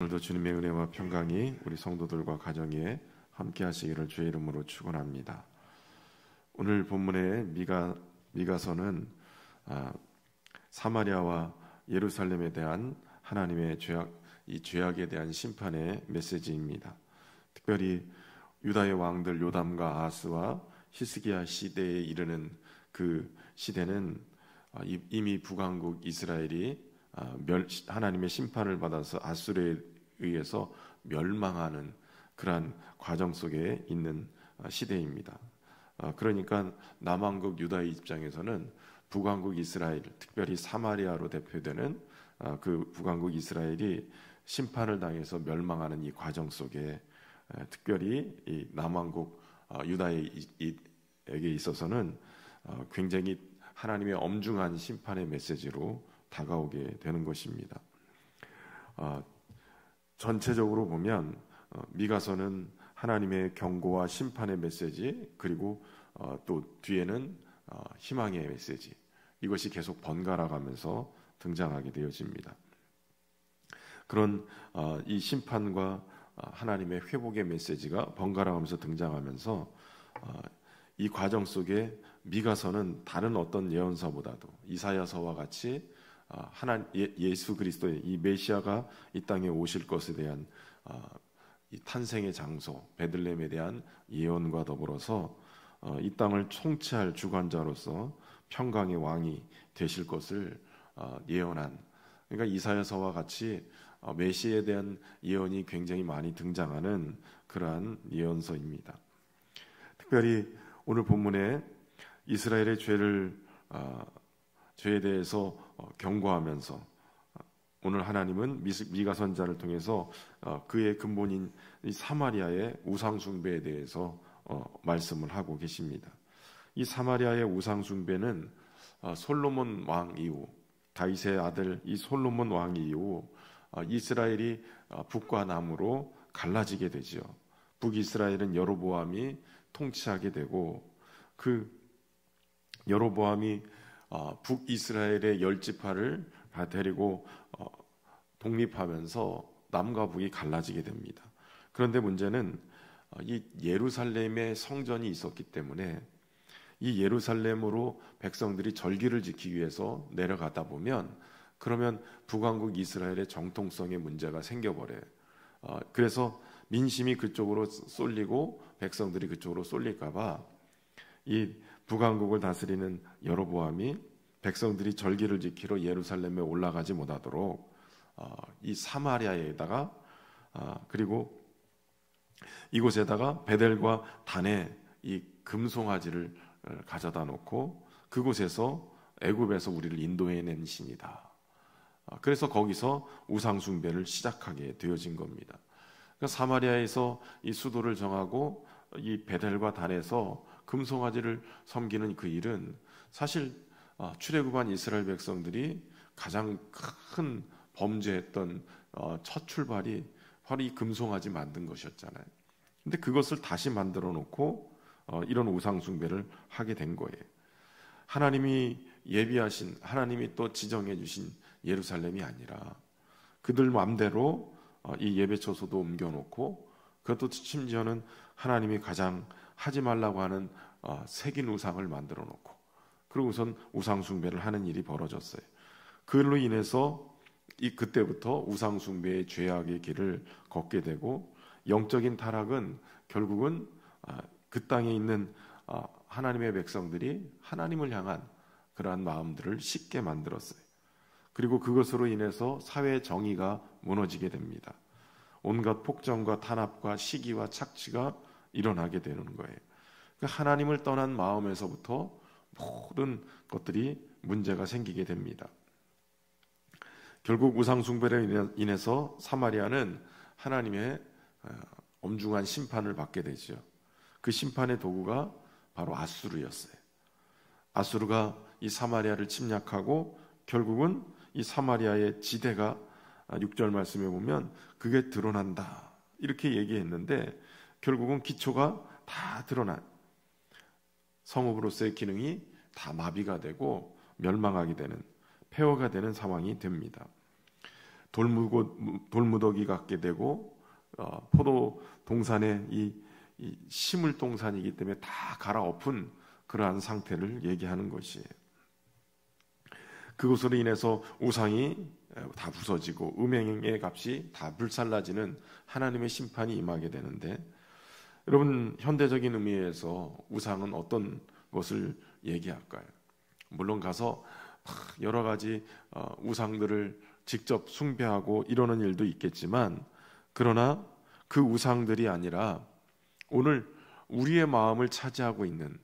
오늘도 주님의 은혜와 평강이 우리 성도들과 가정에 함께 하시기를 주의 이름으로 축원합니다. 오늘 본문의 미가서는 사마리아와 예루살렘에 대한 하나님의 죄악에 대한 심판의 메시지입니다. 특별히 유다의 왕들 요담과 아하스와 히스기야 시대에 이르는 그 시대는 이미 북왕국 이스라엘이 하나님의 심판을 받아서 아수르에 의해서 멸망하는 그러한 과정 속에 있는 시대입니다. 그러니까 남왕국 유다의 입장에서는 북왕국 이스라엘, 특별히 사마리아로 대표되는 그 북왕국 이스라엘이 심판을 당해서 멸망하는 이 과정 속에 특별히 이 남왕국 유다에게 있어서는 굉장히 하나님의 엄중한 심판의 메시지로 다가오게 되는 것입니다. 전체적으로 보면 미가서는 하나님의 경고와 심판의 메시지, 그리고 또 뒤에는 희망의 메시지, 이것이 계속 번갈아 가면서 등장하게 되어집니다. 그런 이 심판과 하나님의 회복의 메시지가 번갈아 가면서 등장하면서 이 과정 속에 미가서는 다른 어떤 예언서보다도 이사야서와 같이 예수 그리스도의 이 메시아가 이 땅에 오실 것에 대한 이 탄생의 장소 베들레헴에 대한 예언과 더불어서 이 땅을 통치할 주관자로서 평강의 왕이 되실 것을 예언한, 그러니까 이사야서와 같이 메시아에 대한 예언이 굉장히 많이 등장하는 그러한 예언서입니다. 특별히 오늘 본문에 이스라엘의 죄에 대해서 경고하면서 오늘 하나님은 미가 선자를 통해서 그의 근본인 이 사마리아의 우상 숭배에 대해서 말씀을 하고 계십니다. 이 사마리아의 우상 숭배는 솔로몬 왕 이후, 다윗의 아들 이 솔로몬 왕 이후 이스라엘이 북과 남으로 갈라지게 되죠. 북이스라엘은 여로보암이 통치하게 되고, 그 여로보암이 북이스라엘의 10지파를 데리고 독립하면서 남과 북이 갈라지게 됩니다. 그런데 문제는 이 예루살렘에 성전이 있었기 때문에 이 예루살렘으로 백성들이 절기를 지키기 위해서 내려가다 보면 그러면 북왕국 이스라엘의 정통성에 문제가 생겨버려요. 그래서 민심이 그쪽으로 쏠리고 백성들이 그쪽으로 쏠릴까봐 이 북왕국을 다스리는 여로보암이 백성들이 절기를 지키러 예루살렘에 올라가지 못하도록 이 사마리아에다가 그리고 이곳에다가 베델과 단에 이 금송아지를 가져다 놓고 그곳에서 애굽에서 우리를 인도해낸 신이다. 그래서 거기서 우상 숭배를 시작하게 되어진 겁니다. 그러니까 사마리아에서 이 수도를 정하고 이 베델과 단에서 금송아지를 섬기는 그 일은 사실 출애굽한 이스라엘 백성들이 가장 큰 범죄했던 첫 출발이 바로 이 금송아지 만든 것이었잖아요. 근데 그것을 다시 만들어 놓고 이런 우상 숭배를 하게 된 거예요. 하나님이 예비하신, 하나님이 또 지정해 주신 예루살렘이 아니라 그들 마음대로 이 예배 처소도 옮겨 놓고, 그것도 심지어는 하나님이 가장 하지 말라고 하는 새긴 우상을 만들어 놓고, 그리고 우선 우상 숭배를 하는 일이 벌어졌어요. 그걸로 인해서 그때부터 우상 숭배의 죄악의 길을 걷게 되고, 영적인 타락은 결국은 그 땅에 있는 하나님의 백성들이 하나님을 향한 그러한 마음들을 쉽게 만들었어요. 그리고 그것으로 인해서 사회의 정의가 무너지게 됩니다. 온갖 폭정과 탄압과 시기와 착취가 일어나게 되는 거예요. 하나님을 떠난 마음에서부터 모든 것들이 문제가 생기게 됩니다. 결국 우상 숭배로 인해서 사마리아는 하나님의 엄중한 심판을 받게 되죠. 그 심판의 도구가 바로 아수르였어요. 아수르가 이 사마리아를 침략하고 결국은 이 사마리아의 지대가 6절 말씀에 보면 그게 드러난다 이렇게 얘기했는데, 결국은 기초가 다 드러난, 성읍으로서의 기능이 다 마비가 되고 멸망하게 되는, 폐허가 되는 상황이 됩니다. 돌무더기 같게 되고 포도 동산에 이 식물 동산이기 때문에 다 갈아엎은 그러한 상태를 얘기하는 것이에요. 그것으로 인해서 우상이 다 부서지고 음행의 값이 다 불살라지는 하나님의 심판이 임하게 되는데, 여러분, 현대적인 의미에서 우상은 어떤 것을 얘기할까요? 물론 가서 여러 가지 우상들을 직접 숭배하고 이러는 일도 있겠지만, 그러나 그 우상들이 아니라 오늘 우리의 마음을 차지하고 있는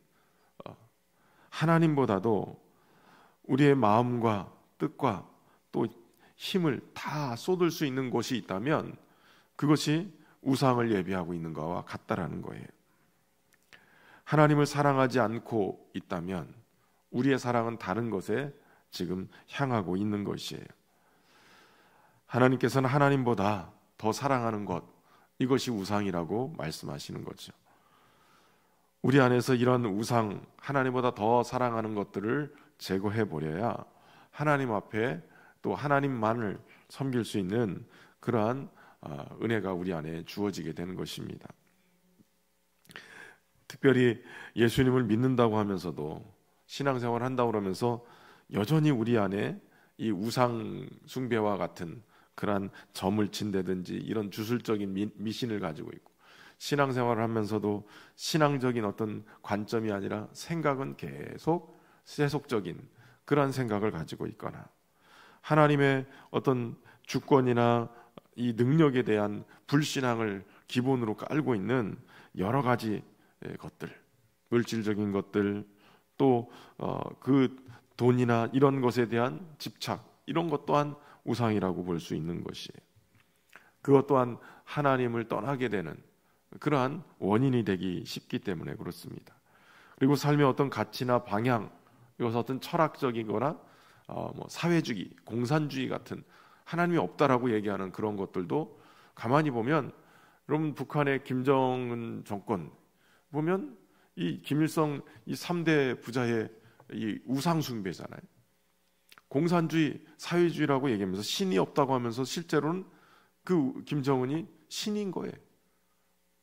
하나님보다도 우리의 마음과 뜻과 또 힘을 다 쏟을 수 있는 곳이 있다면 그것이 우상을 예비하고 있는 것과 같다라는 거예요. 하나님을 사랑하지 않고 있다면 우리의 사랑은 다른 것에 지금 향하고 있는 것이에요. 하나님께서는 하나님보다 더 사랑하는 것, 이것이 우상이라고 말씀하시는 거죠. 우리 안에서 이런 우상, 하나님보다 더 사랑하는 것들을 제거해 버려야 하나님 앞에 또 하나님만을 섬길 수 있는 그러한 은혜가 우리 안에 주어지게 되는 것입니다. 특별히 예수님을 믿는다고 하면서도 신앙생활을 한다고 그러면서 여전히 우리 안에 이 우상 숭배와 같은 그러한 점을 친다든지 이런 주술적인 미신을 가지고 있고, 신앙생활을 하면서도 신앙적인 어떤 관점이 아니라 생각은 계속 세속적인 그러한 생각을 가지고 있거나, 하나님의 어떤 주권이나 이 능력에 대한 불신앙을 기본으로 깔고 있는 여러 가지 것들, 물질적인 것들, 또 그 돈이나 이런 것에 대한 집착, 이런 것 또한 우상이라고 볼 수 있는 것이에요. 그것 또한 하나님을 떠나게 되는 그러한 원인이 되기 쉽기 때문에 그렇습니다. 그리고 삶의 어떤 가치나 방향, 이것은 어떤 철학적인 거나 사회주의, 공산주의 같은 하나님이 없다라고 얘기하는 그런 것들도 가만히 보면, 여러분, 북한의 김정은 정권 보면 이 김일성 이 3대 부자의 이 우상 숭배잖아요. 공산주의, 사회주의라고 얘기하면서 신이 없다고 하면서 실제로는 그 김정은이 신인 거예요.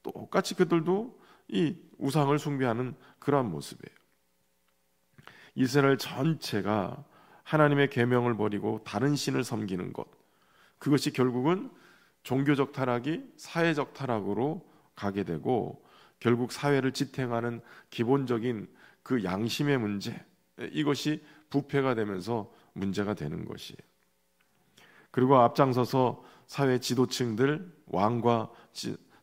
똑같이 그들도 이 우상을 숭배하는 그러한 모습이에요. 이스라엘 전체가 하나님의 계명을 버리고 다른 신을 섬기는 것, 그것이 결국은 종교적 타락이 사회적 타락으로 가게 되고, 결국 사회를 지탱하는 기본적인 그 양심의 문제, 이것이 부패가 되면서 문제가 되는 것이에요. 그리고 앞장서서 사회 지도층들, 왕과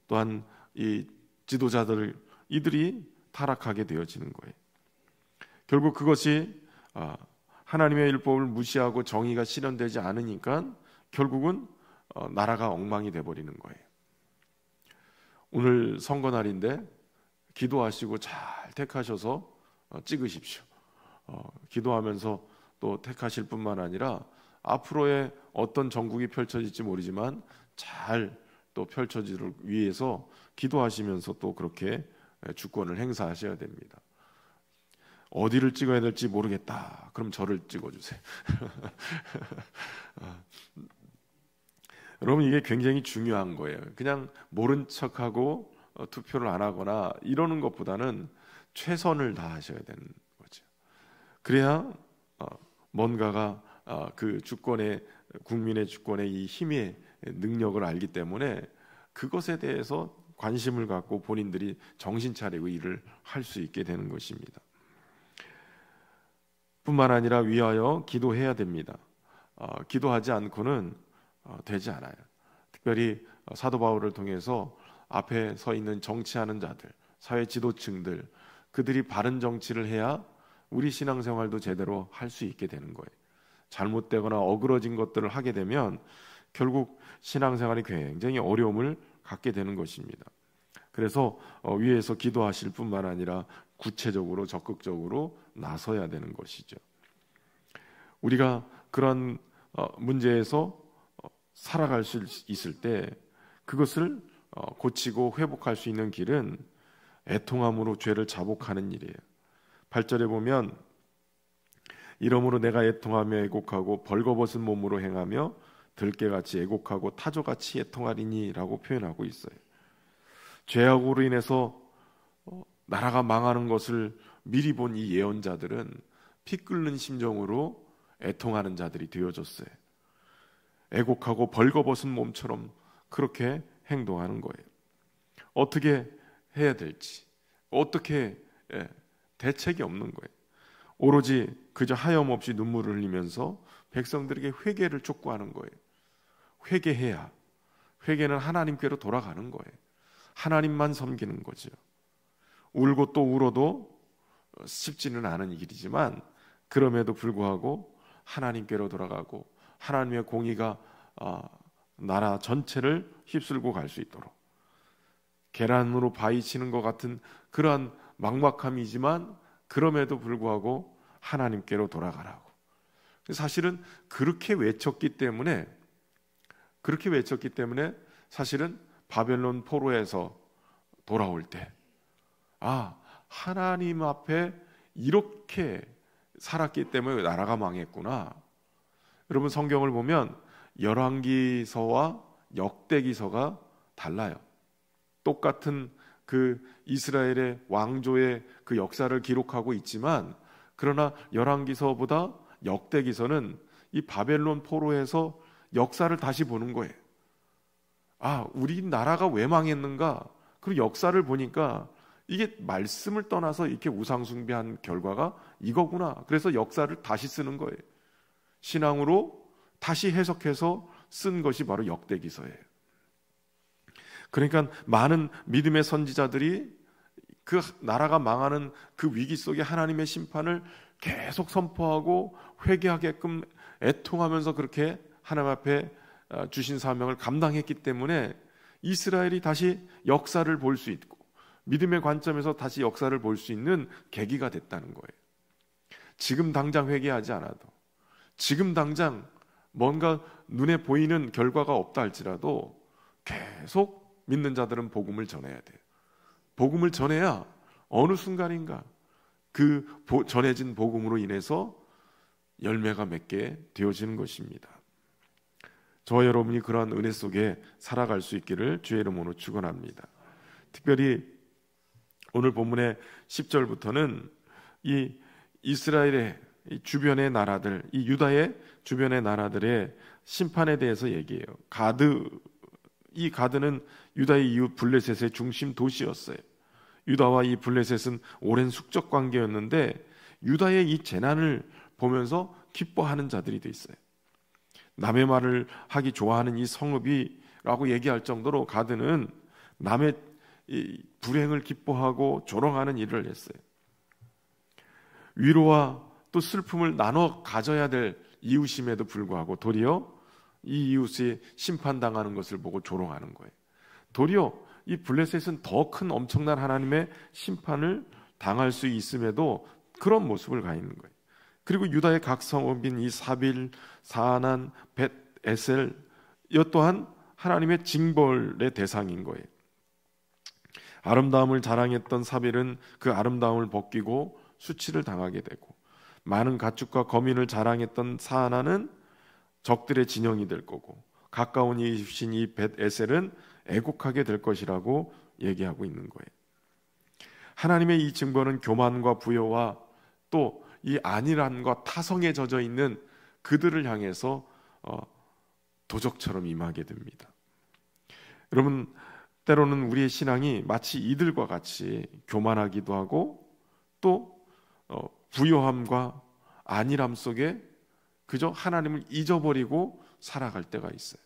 또한 이 지도자들, 이들이 타락하게 되어지는 거예요. 결국 그것이 하나님의 율법을 무시하고 정의가 실현되지 않으니까 결국은 나라가 엉망이 돼버리는 거예요. 오늘 선거날인데 기도하시고 잘 택하셔서 찍으십시오. 기도하면서 또 택하실 뿐만 아니라 앞으로의 어떤 정국이 펼쳐질지 모르지만 잘 또 펼쳐지기 위해서 기도하시면서 또 그렇게 주권을 행사하셔야 됩니다. 어디를 찍어야 될지 모르겠다, 그럼 저를 찍어주세요. 여러분, 이게 굉장히 중요한 거예요. 그냥 모른 척하고 투표를 안 하거나 이러는 것보다는 최선을 다하셔야 되는 거죠. 그래야 뭔가가 그 주권의, 국민의 주권의 이 힘의 능력을 알기 때문에 그것에 대해서 관심을 갖고 본인들이 정신 차리고 일을 할 수 있게 되는 것입니다. 뿐만 아니라 위하여 기도해야 됩니다. 기도하지 않고는 되지 않아요. 특별히 사도 바울을 통해서 앞에 서 있는 정치하는 자들, 사회 지도층들, 그들이 바른 정치를 해야 우리 신앙생활도 제대로 할 수 있게 되는 거예요. 잘못되거나 어그러진 것들을 하게 되면 결국 신앙생활이 굉장히 어려움을 갖게 되는 것입니다. 그래서 위에서 기도하실 뿐만 아니라 구체적으로 적극적으로 나서야 되는 것이죠. 우리가 그런 문제에서 살아갈 수 있을 때 그것을 고치고 회복할 수 있는 길은 애통함으로 죄를 자복하는 일이에요. 8절에 보면, 이러므로 내가 애통하며 애곡하고 벌거벗은 몸으로 행하며 들깨같이 애곡하고 타조같이 애통하리니라고 표현하고 있어요. 죄악으로 인해서 나라가 망하는 것을 미리 본 이 예언자들은 피 끓는 심정으로 애통하는 자들이 되어졌어요. 애곡하고 벌거벗은 몸처럼 그렇게 행동하는 거예요. 어떻게 해야 될지, 어떻게 대책이 없는 거예요. 오로지 그저 하염없이 눈물을 흘리면서 백성들에게 회개를 촉구하는 거예요. 회개해야, 회개는 하나님께로 돌아가는 거예요. 하나님만 섬기는 거죠. 울고 또 울어도 쉽지는 않은 길이지만 그럼에도 불구하고 하나님께로 돌아가고 하나님의 공의가 나라 전체를 휩쓸고 갈 수 있도록, 계란으로 바위 치는 것 같은 그러한 막막함이지만 그럼에도 불구하고 하나님께로 돌아가라고. 사실은 그렇게 외쳤기 때문에 사실은 바벨론 포로에서 돌아올 때 하나님 앞에 이렇게 살았기 때문에 나라가 망했구나. 여러분, 성경을 보면 열왕기서와 역대기서가 달라요. 똑같은 그 이스라엘의 왕조의 그 역사를 기록하고 있지만, 그러나 열왕기서보다 역대기서는 이 바벨론 포로에서 역사를 다시 보는 거예요. 우리 나라가 왜 망했는가? 그리고 역사를 보니까 이게 말씀을 떠나서 이렇게 우상숭배한 결과가 이거구나. 그래서 역사를 다시 쓰는 거예요. 신앙으로 다시 해석해서 쓴 것이 바로 역대기서예요. 그러니까 많은 믿음의 선지자들이 그 나라가 망하는 그 위기 속에 하나님의 심판을 계속 선포하고 회개하게끔 애통하면서 그렇게 하나님 앞에 주신 사명을 감당했기 때문에 이스라엘이 다시 역사를 볼 수 있고 믿음의 관점에서 다시 역사를 볼 수 있는 계기가 됐다는 거예요. 지금 당장 회개하지 않아도, 지금 당장 뭔가 눈에 보이는 결과가 없다 할지라도 계속 믿는 자들은 복음을 전해야 돼요. 복음을 전해야 어느 순간인가 그 전해진 복음으로 인해서 열매가 맺게 되어지는 것입니다. 저와 여러분이 그러한 은혜 속에 살아갈 수 있기를 주의 이름으로 축원합니다. 특별히 오늘 본문의 10절부터는 이 이스라엘의 주변의 나라들, 이 유다의 주변의 나라들의 심판에 대해서 얘기해요. 이 가드는 유다의 이웃 블레셋의 중심 도시였어요. 유다와 이 블레셋은 오랜 숙적 관계였는데 유다의 이 재난을 보면서 기뻐하는 자들이 돼 있어요. 남의 말을 하기 좋아하는 이 성읍이라고 얘기할 정도로 가드는 남의 이 불행을 기뻐하고 조롱하는 일을 했어요. 위로와 또 슬픔을 나눠 가져야 될 이웃임에도 불구하고 도리어 이 이웃이 심판당하는 것을 보고 조롱하는 거예요. 도리어 이 블레셋은 더 큰 엄청난 하나님의 심판을 당할 수 있음에도 그런 모습을 가지는 거예요. 그리고 유다의 각 성읍인 이 사빌, 사난, 벳 에셀 이 또한 하나님의 징벌의 대상인 거예요. 아름다움을 자랑했던 사빌은 그 아름다움을 벗기고 수치를 당하게 되고, 많은 가축과 거민을 자랑했던 사나는 적들의 진영이 될 거고, 가까운 이웃인 이 벳 에셀은 애곡하게 될 것이라고 얘기하고 있는 거예요. 하나님의 이 징벌은 교만과 부여와 또 이 안일함과 타성에 젖어 있는 그들을 향해서 도적처럼 임하게 됩니다. 여러분, 때로는 우리의 신앙이 마치 이들과 같이 교만하기도 하고 또 부요함과 안일함 속에 그저 하나님을 잊어버리고 살아갈 때가 있어요.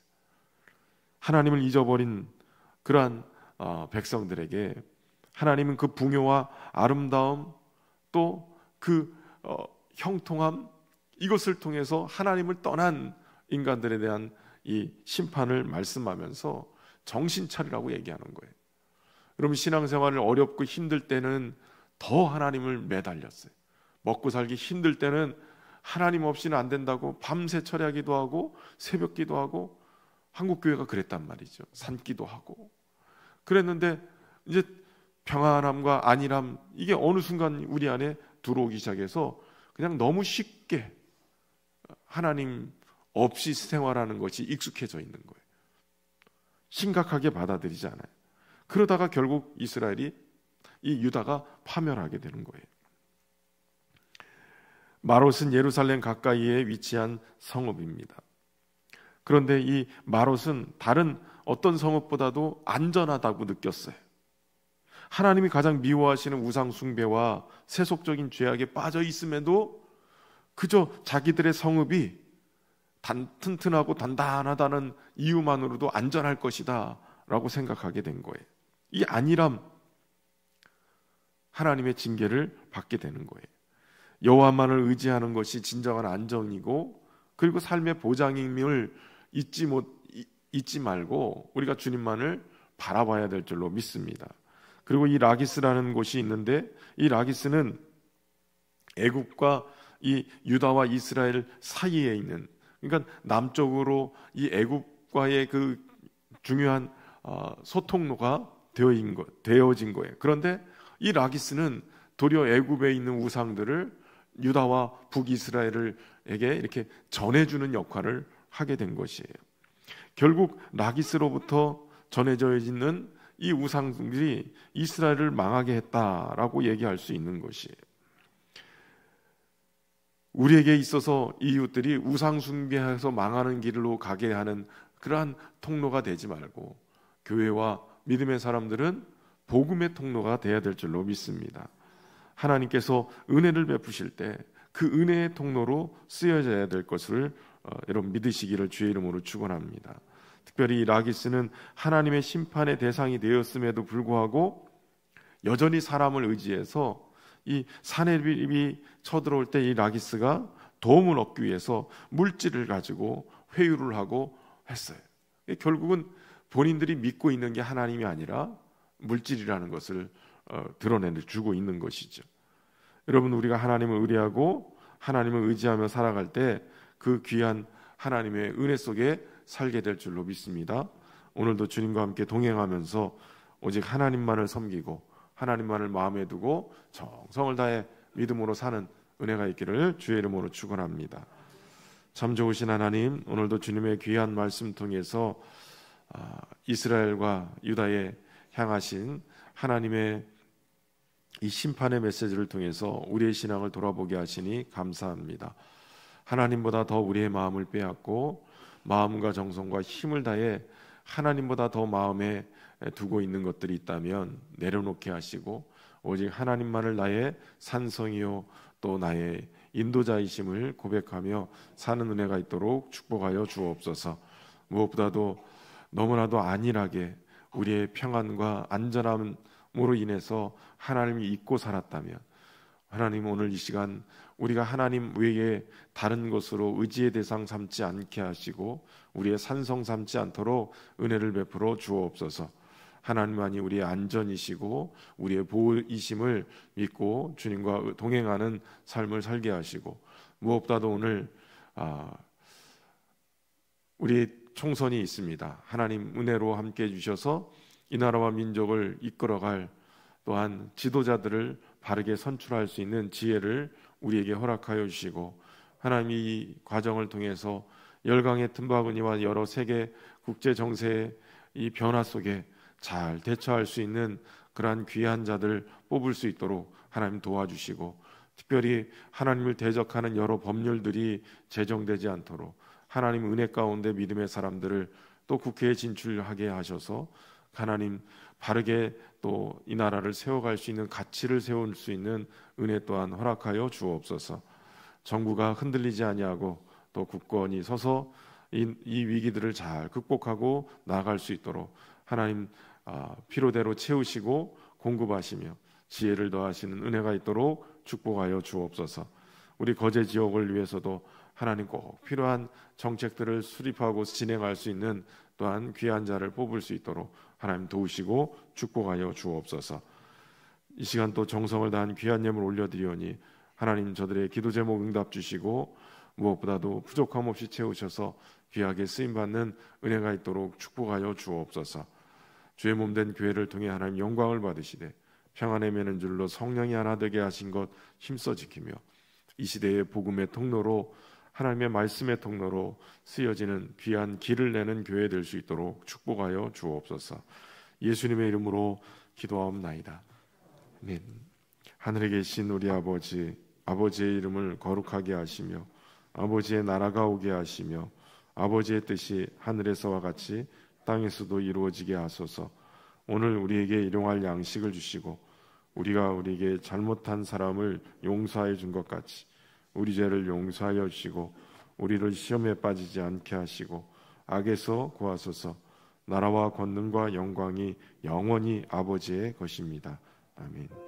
하나님을 잊어버린 그러한 백성들에게 하나님은 그 풍요와 아름다움 또 그 형통함, 이것을 통해서 하나님을 떠난 인간들에 대한 이 심판을 말씀하면서 정신 차리라고 얘기하는 거예요. 여러분, 신앙생활을 어렵고 힘들 때는 더 하나님을 매달렸어요. 먹고 살기 힘들 때는 하나님 없이는 안 된다고 밤새 철야기도 하고 새벽기도 하고, 한국교회가 그랬단 말이죠. 산기도 하고 그랬는데 이제 평안함과 안일함, 이게 어느 순간 우리 안에 들어오기 시작해서 그냥 너무 쉽게 하나님 없이 생활하는 것이 익숙해져 있는 거예요. 심각하게 받아들이지 않아요. 그러다가 결국 이스라엘이, 이 유다가 파멸하게 되는 거예요. 마롯은 예루살렘 가까이에 위치한 성읍입니다. 그런데 이 마롯은 다른 어떤 성읍보다도 안전하다고 느꼈어요. 하나님이 가장 미워하시는 우상 숭배와 세속적인 죄악에 빠져 있음에도 그저 자기들의 성읍이 튼튼하고 단단하다는 이유만으로도 안전할 것이다 라고 생각하게 된 거예요. 이 안일함, 하나님의 징계를 받게 되는 거예요. 여호와만을 의지하는 것이 진정한 안정이고, 그리고 삶의 보장임을 잊지 말고 우리가 주님만을 바라봐야 될 줄로 믿습니다. 그리고 이 라기스라는 곳이 있는데, 이 라기스는 애굽과 이 유다와 이스라엘 사이에 있는, 그러니까 남쪽으로 이 애굽과의 그 중요한 소통로가 되어진 거예요. 그런데 이 라기스는 도리어 애굽에 있는 우상들을 유다와 북이스라엘에게 이렇게 전해주는 역할을 하게 된 것이에요. 결국 라기스로부터 전해져 있는 이 우상들이 이스라엘을 망하게 했다라고 얘기할 수 있는 것이에요. 우리에게 있어서 이웃들이 우상 숭배해서 망하는 길로 가게 하는 그러한 통로가 되지 말고, 교회와 믿음의 사람들은 복음의 통로가 되어야 될 줄로 믿습니다. 하나님께서 은혜를 베푸실 때 그 은혜의 통로로 쓰여져야 될 것을 여러분 믿으시기를 주의 이름으로 축원합니다. 특별히 이 라기스는 하나님의 심판의 대상이 되었음에도 불구하고 여전히 사람을 의지해서 이 사내립이 쳐들어올 때 이 라기스가 도움을 얻기 위해서 물질을 가지고 회유를 하고 했어요. 결국은 본인들이 믿고 있는 게 하나님이 아니라 물질이라는 것을 드러내주고 있는 것이죠. 여러분, 우리가 하나님을 의뢰하고 하나님을 의지하며 살아갈 때 그 귀한 하나님의 은혜 속에 살게 될 줄로 믿습니다. 오늘도 주님과 함께 동행하면서 오직 하나님만을 섬기고 하나님만을 마음에 두고 정성을 다해 믿음으로 사는 은혜가 있기를 주의 이름으로 축원합니다. 참 좋으신 하나님, 오늘도 주님의 귀한 말씀 통해서 이스라엘과 유다에 향하신 하나님의 이 심판의 메시지를 통해서 우리의 신앙을 돌아보게 하시니 감사합니다. 하나님보다 더 우리의 마음을 빼앗고 마음과 정성과 힘을 다해 하나님보다 더 마음에 두고 있는 것들이 있다면 내려놓게 하시고, 오직 하나님만을 나의 산성이요 또 나의 인도자이심을 고백하며 사는 은혜가 있도록 축복하여 주옵소서. 무엇보다도 너무나도 안일하게 우리의 평안과 안전함으로 인해서 하나님을 잊고 살았다면, 하나님 오늘 이 시간 우리가 하나님 외에 다른 것으로 의지의 대상 삼지 않게 하시고 우리의 산성 삼지 않도록 은혜를 베풀어 주옵소서. 하나님만이 우리의 안전이시고 우리의 보호이심을 믿고 주님과 동행하는 삶을 살게 하시고, 무엇보다도 오늘 우리 총선이 있습니다. 하나님 은혜로 함께 해주셔서 이 나라와 민족을 이끌어갈, 또한 지도자들을 바르게 선출할 수 있는 지혜를 우리에게 허락하여 주시고, 하나님이 이 과정을 통해서 열강의 틈바구니와 여러 세계 국제 정세의 이 변화 속에 잘 대처할 수 있는 그러한 귀한 자들 뽑을 수 있도록 하나님 도와주시고, 특별히 하나님을 대적하는 여러 법률들이 제정되지 않도록 하나님 은혜 가운데 믿음의 사람들을 또 국회에 진출하게 하셔서 하나님 바르게 또 이 나라를 세워갈 수 있는 가치를 세울 수 있는 은혜 또한 허락하여 주옵소서. 정부가 흔들리지 아니하고 또 굳건히 서서 이 위기들을 잘 극복하고 나아갈 수 있도록 하나님 필요대로 채우시고 공급하시며 지혜를 더하시는 은혜가 있도록 축복하여 주옵소서. 우리 거제 지역을 위해서도 하나님 꼭 필요한 정책들을 수립하고 진행할 수 있는 또한 귀한 자를 뽑을 수 있도록 하나님 도우시고 축복하여 주옵소서. 이 시간 또 정성을 다한 귀한 예물 올려드리오니 하나님 저들의 기도 제목 응답 주시고 무엇보다도 부족함 없이 채우셔서 귀하게 쓰임받는 은혜가 있도록 축복하여 주옵소서. 주의 몸된 교회를 통해 하나님 영광을 받으시되 평안의 매는 줄로 성령이 하나 되게 하신 것 힘써 지키며 이 시대의 복음의 통로로 하나님의 말씀의 통로로 쓰여지는 귀한 길을 내는 교회 될 수 있도록 축복하여 주옵소서. 예수님의 이름으로 기도하옵나이다. 아멘. 하늘에 계신 우리 아버지, 아버지의 이름을 거룩하게 하시며 아버지의 나라가 오게 하시며 아버지의 뜻이 하늘에서와 같이 땅에서도 이루어지게 하소서. 오늘 우리에게 일용할 양식을 주시고 우리가 우리에게 잘못한 사람을 용서해 준 것 같이 우리 죄를 용서하여 주시고 우리를 시험에 빠지지 않게 하시고 악에서 구하소서. 나라와 권능과 영광이 영원히 아버지의 것입니다. 아멘.